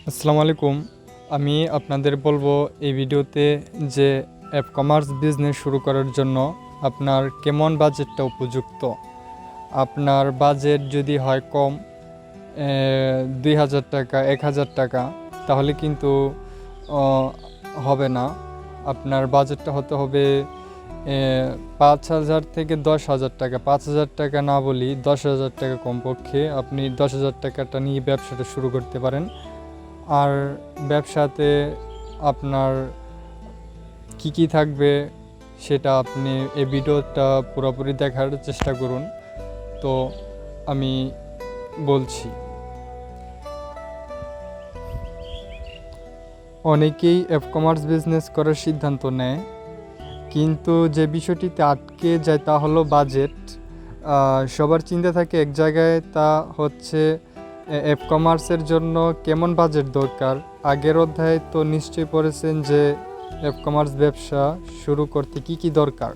আসসালামু আলাইকুম। আমি আপনাদের বলবো এই ভিডিওতে যে অ্যাপ কমার্স বিজনেস শুরু করার জন্য আপনার কেমন বাজেটটা উপযুক্ত। আপনার বাজেট যদি হয় কম ২,০০০ টাকা ১,০০০ টাকা তাহলে কিন্তু হবে না। আপনার বাজেটটা হতে হবে ৫,০০০ থেকে ১০,০০০ টাকা। ৫,০০০ টাকা না বলি ১০,০০০ টাকা কমপক্ষে আপনি ১০,০০০ টাকাটা নিয়ে ব্যবসাটা শুরু করতে পারেন। আর ব্যবসাতে আপনার কি থাকবে সেটা আপনি এই ভিডিওটা পুরোপুরি দেখার চেষ্টা করুন। তো আমি বলছি, অনেকেই অ্যাপ কমার্স বিজনেস করার সিদ্ধান্ত নেয়, কিন্তু যে বিষয়টিতে আটকে যায় তা হলো বাজেট। সবার চিন্তা থাকে এক জায়গায়, তা হচ্ছে অ্যাপ কমার্সের জন্য কেমন বাজেট দরকার। আগের অধ্যায়ে তো নিশ্চয়ই পড়েছেন যে অ্যাপ কমার্স ব্যবসা শুরু করতে কি দরকার।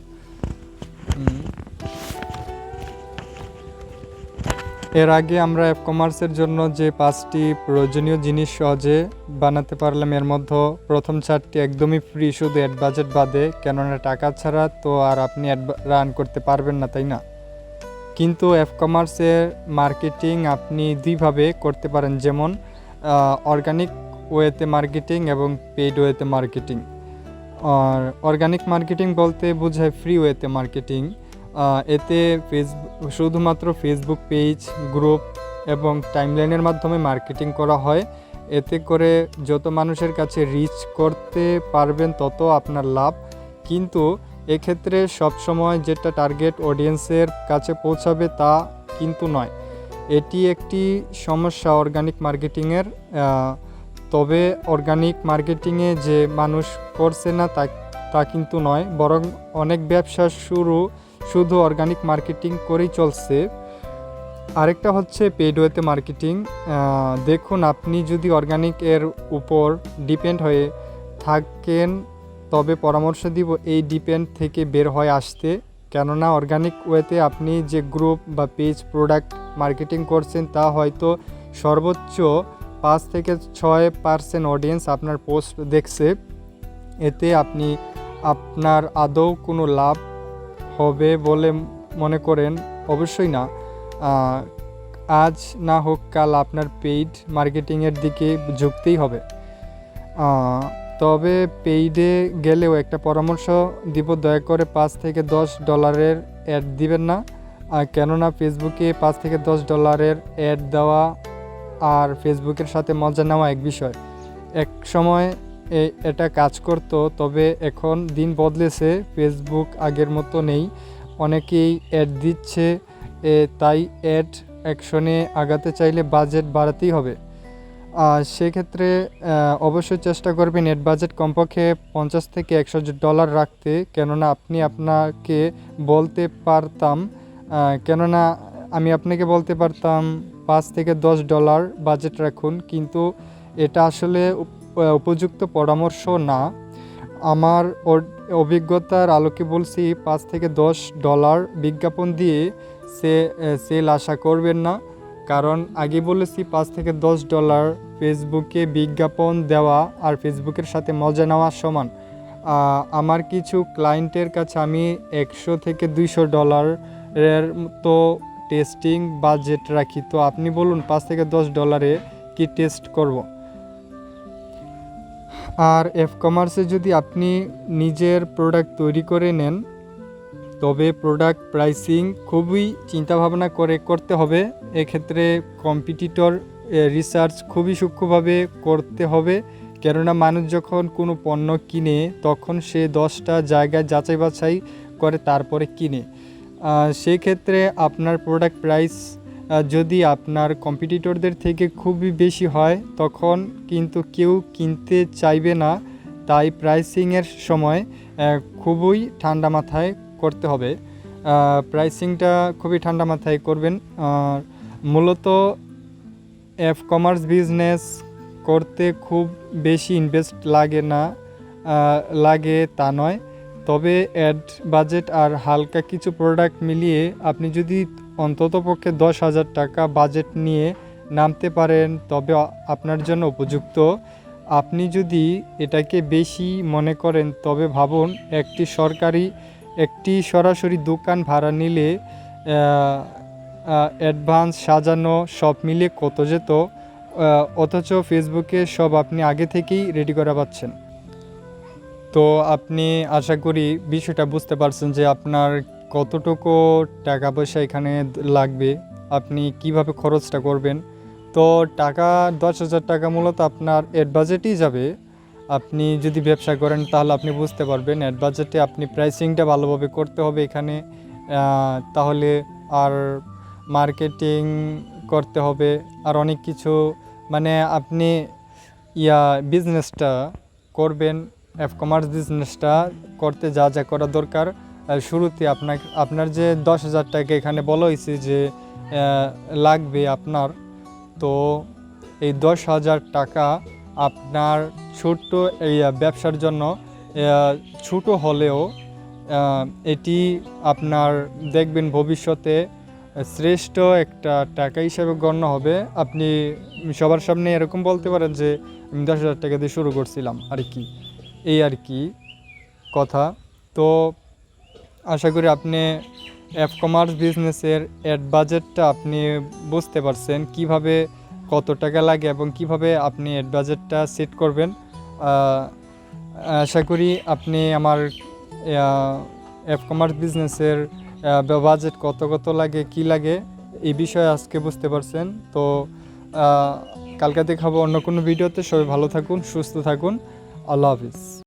এর আগে আমরা অ্যাপ কমার্সের জন্য যে 5টি প্রয়োজনীয় জিনিস সহজে বানাতে পারলাম, এর মধ্যে প্রথম 4টি একদমই ফ্রি, শুধু অ্যাড বাজেট বাদে, কেননা টাকা ছাড়া তো আর আপনি অ্যাড রান করতে পারবেন না, তাই না? কিন্তু অ্যাপ কমার্সের মার্কেটিং আপনি দুইভাবে করতে পারেন, যেমন অর্গানিক ওয়েতে মার্কেটিং এবং পেইড ওয়েতে মার্কেটিং। আর অর্গানিক মার্কেটিং বলতে বোঝায় ফ্রি ওয়েতে মার্কেটিং। এতে শুধুমাত্র ফেসবুক পেজ, গ্রুপ এবং টাইমলাইনের মাধ্যমে মার্কেটিং করা হয়। এতে করে যত মানুষের কাছে রিচ করতে পারবেন তত আপনার লাভ। কিন্তু এক্ষেত্রে সবসময় যেটা টার্গেট অডিয়েন্সের কাছে পৌঁছাবে তা কিন্তু নয়। এটি একটি সমস্যা অর্গানিক মার্কেটিংয়ের। তবে অর্গানিক মার্কেটিংয়ে যে মানুষ করছে না তা কিন্তু নয়, বরং অনেক ব্যবসা শুধু অর্গানিক মার্কেটিং করেই চলছে। আরেকটা হচ্ছে পেইড ওয়েতে মার্কেটিং। দেখুন, আপনি যদি অর্গানিক এর উপর ডিপেন্ড হয়ে থাকেন তবে পরামর্শ দিব এই ডিপেন্ড থেকে বের হয়ে আসতে। কেননা অর্গানিক ওয়েতে আপনি যে গ্রুপ বা পেজ প্রোডাক্ট মার্কেটিং করছেন তা হয়তো সর্বোচ্চ 5 থেকে 6% অডিয়েন্স আপনার পোস্ট দেখছে। এতে আপনার আদৌ কোনো লাভ হবে বলে মনে করেন? অবশ্যই না। আজ না হোক কাল আপনার পেইড মার্কেটিংয়ের দিকে ঝুঁকতেই হবে। তবে পেইডে গেলেও একটা পরামর্শ দিব, দয়া করে $5 থেকে $10 অ্যাড দিবেন না। কেননা ফেসবুকে $5 থেকে $10 অ্যাড দেওয়া আর ফেসবুকের সাথে মজা নেওয়া এক বিষয়। এক সময় এটা কাজ করতো, তবে এখন দিন বদলেছে, ফেসবুক আগের মতো নেই। অনেকেই অ্যাড দিচ্ছে, তাই অ্যাড অ্যাকশনে আগাতে চাইলে বাজেট বাড়াতেই হবে। সেক্ষেত্রে অবশ্যই চেষ্টা করবেন নেট বাজেট কমপক্ষে $50 থেকে $100 রাখতে। কেননা আপনাকে বলতে পারতাম আমি আপনাকে বলতে পারতাম $5 থেকে $10 বাজেট রাখুন, কিন্তু এটা আসলে উপযুক্ত পরামর্শ না। আমার অভিজ্ঞতার আলোকে বলছি, $5 থেকে $10 বিজ্ঞাপন দিয়ে সেল আশা করবেন না। কারণ আগে বলেছি $5 থেকে $10 ফেসবুকে বিজ্ঞাপন দেওয়া আর ফেসবুকের সাথে মজা নেওয়া সমান। আমার কিছু ক্লায়েন্টের কাছে আমি $100 থেকে $200 তো টেস্টিং বাজেট রাখি। তো আপনি বলুন $5 থেকে $10 কি টেস্ট করব? আর অ্যাপ কমার্সে যদি আপনি নিজের প্রোডাক্ট তৈরি করে নেন তবে প্রোডাক্ট প্রাইসিং খুবই চিন্তাভাবনা করে করতে হবে। এক্ষেত্রে কম্পিটিটর রিসার্চ খুবই সূক্ষ্মভাবে করতে হবে। কেননা মানুষ যখন কোনো পণ্য কিনে তখন সে 10টা জায়গায় যাচাই বাছাই করে তারপরে কিনে। সেক্ষেত্রে আপনার প্রোডাক্ট প্রাইস যদি আপনার কম্পিটিটরদের থেকে খুবই বেশি হয় তখন কিন্তু কেউ কিনতে চাইবে না। তাই প্রাইসিংয়ের সময় খুবই ঠান্ডা মাথায় করতে হবে। প্রাইসিংটা খুবই ঠান্ডা মাথায় করবেন। মূলত অ্যাপ কমার্স বিজনেস করতে খুব বেশি ইনভেস্ট লাগে তা নয়। তবে অ্যাড বাজেট আর হালকা কিছু প্রোডাক্ট মিলিয়ে আপনি যদি অন্ততপক্ষে $10,000 বাজেট নিয়ে নামতে পারেন তবে আপনার জন্য উপযুক্ত। আপনি যদি এটাকে বেশি মনে করেন তবে ভাবুন একটি সরাসরি দোকান ভাড়া নিলে অ্যাডভান্স সাজানো সব মিলিয়ে কত যেত, অথচ ফেসবুকে সব আপনি আগে থেকেই রেডি করা পাচ্ছেন। তো আপনি আশা করি বিষয়টা বুঝতে পারছেন যে আপনার কতটুকু টাকা পয়সা এখানে লাগবে, আপনি কিভাবে খরচটা করবেন। তো টাকা 10,000 টাকা মূলত আপনার অ্যাড বাজেটেই যাবে। আপনি যদি ব্যবসা করেন তাহলে আপনি বুঝতে পারবেন অ্যাড বাজেটে আপনি প্রাইসিংটা ভালোভাবে করতে হবে এখানে। তাহলে আর মার্কেটিং করতে হবে আর অনেক কিছু, মানে আপনি বিজনেসটা করবেন, কমার্স বিজনেসটা করতে যা যা করা দরকার শুরুতে আপনার যে 10,000 টাকা এখানে বলা হয়েছে যে লাগবে আপনার, তো এই 10,000 টাকা আপনার ছোট্ট এই ব্যবসার জন্য ছোট হলেও এটি আপনার দেখবেন ভবিষ্যতে শ্রেষ্ঠ একটা টাকা হিসেবে গণ্য হবে। আপনি সবার সামনে এরকম বলতে পারেন যে আমি 10,000 টাকা দিয়ে শুরু করছিলাম আর কি, এই আর কি কথা। তো আশা করি আপনি কমার্স বিজনেসের অ্যাড বাজেটটা আপনি বুঝতে পারছেন, কিভাবে কত টাকা লাগে এবং কিভাবে আপনি অ্যাড বাজেটটা সেট করবেন। আশা করি আপনি আমার কমার্স বিজনেসের বাজেট কত লাগে কি লাগে এই বিষয়ে আজকে বুঝতে পারছেন। তো কালকে দেখাবো অন্য কোনো ভিডিওতে। সবাই ভালো থাকুন, সুস্থ থাকুন। আল্লাহ হাফিজ।